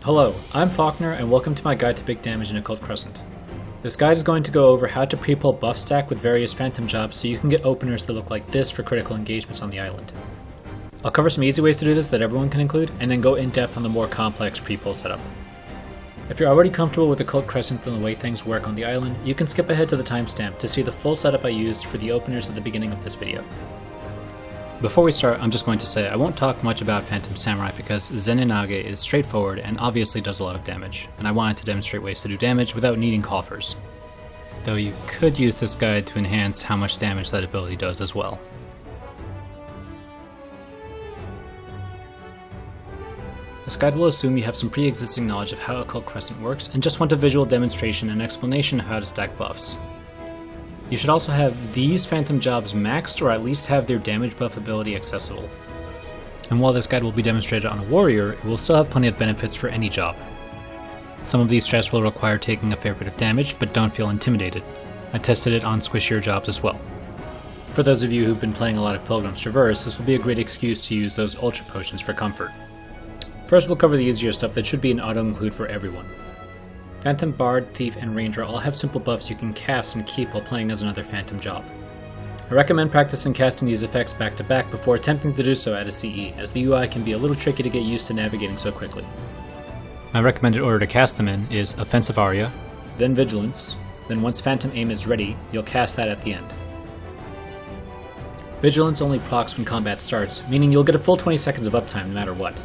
Hello, I'm Faulkner and welcome to my guide to big damage in Occult Crescent. This guide is going to go over how to pre-pull buff stack with various phantom jobs so you can get openers that look like this for critical engagements on the island. I'll cover some easy ways to do this that everyone can include, and then go in depth on the more complex pre-pull setup. If you're already comfortable with Occult Crescent and the way things work on the island, you can skip ahead to the timestamp to see the full setup I used for the openers at the beginning of this video. Before we start, I'm just going to say I won't talk much about Phantom Samurai because Zeninage is straightforward and obviously does a lot of damage, and I wanted to demonstrate ways to do damage without needing coffers. Though you could use this guide to enhance how much damage that ability does as well. This guide will assume you have some pre-existing knowledge of how Occult Crescent works and just want a visual demonstration and explanation of how to stack buffs. You should also have these phantom jobs maxed or at least have their damage buff ability accessible. And while this guide will be demonstrated on a warrior, it will still have plenty of benefits for any job. Some of these strats will require taking a fair bit of damage, but don't feel intimidated. I tested it on squishier jobs as well. For those of you who've been playing a lot of Pilgrim's Traverse, this will be a great excuse to use those ultra potions for comfort. First we'll cover the easier stuff that should be an auto-include for everyone. Phantom, Bard, Thief, and Ranger all have simple buffs you can cast and keep while playing as another phantom job. I recommend practicing casting these effects back to back before attempting to do so at a CE, as the UI can be a little tricky to get used to navigating so quickly. My recommended order to cast them in is Offensive Aria, then Vigilance, then once Phantom Aim is ready, you'll cast that at the end. Vigilance only procs when combat starts, meaning you'll get a full 20 seconds of uptime no matter what.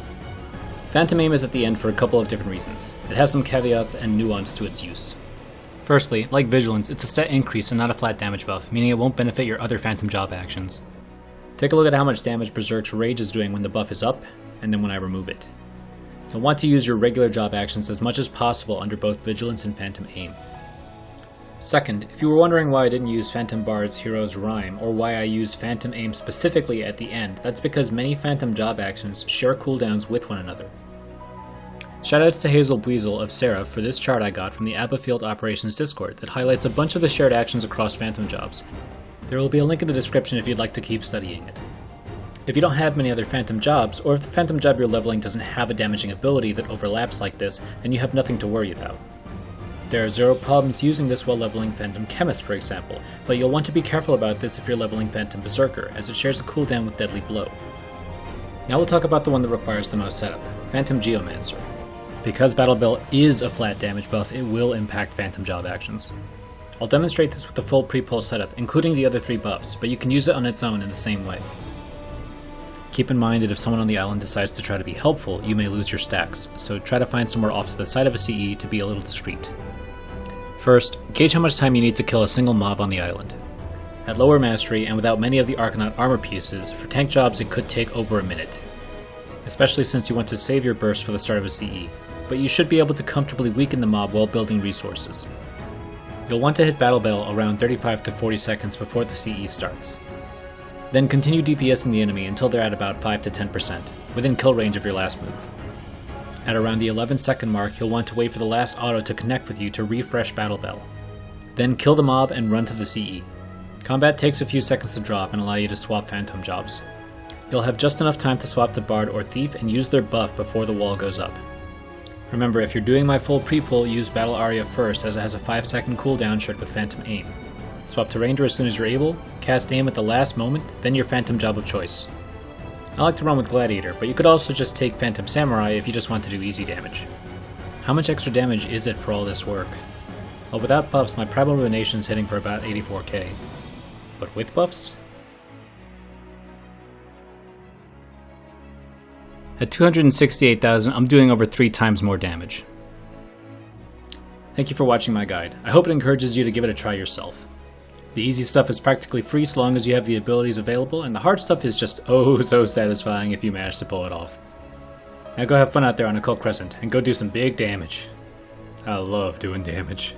Phantom Aim is at the end for a couple of different reasons. It has some caveats and nuance to its use. Firstly, like Vigilance, it's a stat increase and not a flat damage buff, meaning it won't benefit your other phantom job actions. Take a look at how much damage Berserk's Rage is doing when the buff is up, and then when I remove it. You'll want to use your regular job actions as much as possible under both Vigilance and Phantom Aim. Second, if you were wondering why I didn't use Phantom Bard's Hero's Rhyme, or why I use Phantom Aim specifically at the end, that's because many phantom job actions share cooldowns with one another. Shoutouts to Hazyl Buoyzyl of Seraph for this chart I got from the ABBA Field Operations Discord that highlights a bunch of the shared actions across phantom jobs. There will be a link in the description if you'd like to keep studying it. If you don't have many other phantom jobs, or if the phantom job you're leveling doesn't have a damaging ability that overlaps like this, then you have nothing to worry about. There are zero problems using this while leveling Phantom Chemist, for example, but you'll want to be careful about this if you're leveling Phantom Berserker, as it shares a cooldown with Deadly Blow. Now we'll talk about the one that requires the most setup, Phantom Geomancer. Because Battle Bell is a flat damage buff, it will impact phantom job actions. I'll demonstrate this with the full pre-pull setup, including the other three buffs, but you can use it on its own in the same way. Keep in mind that if someone on the island decides to try to be helpful, you may lose your stacks, so try to find somewhere off to the side of a CE to be a little discreet. First, gauge how much time you need to kill a single mob on the island. At lower mastery, and without many of the Arcanaut armor pieces, for tank jobs it could take over a minute. Especially since you want to save your burst for the start of a CE, but you should be able to comfortably weaken the mob while building resources. You'll want to hit Battle Bell around 35 to 40 seconds before the CE starts. Then continue DPSing the enemy until they're at about 5 to 10%, within kill range of your last move. At around the 11-second mark, you'll want to wait for the last auto to connect with you to refresh Battle Bell. Then kill the mob and run to the CE. Combat takes a few seconds to drop and allow you to swap phantom jobs. You'll have just enough time to swap to Bard or Thief and use their buff before the wall goes up. Remember, if you're doing my full pre-pull, use Battle Aria first as it has a 5-second cooldown shared with Phantom Aim. Swap to Ranger as soon as you're able, cast Aim at the last moment, then your phantom job of choice. I like to run with Gladiator, but you could also just take Phantom Samurai if you just want to do easy damage. How much extra damage is it for all this work? Well, without buffs, my Primal Ruination is hitting for about 84k. But with buffs? At 268,000, I'm doing over 3 times more damage. Thank you for watching my guide. I hope it encourages you to give it a try yourself. The easy stuff is practically free so long as you have the abilities available, and the hard stuff is just oh so satisfying if you manage to pull it off. Now go have fun out there on Occult Crescent, and go do some big damage. I love doing damage.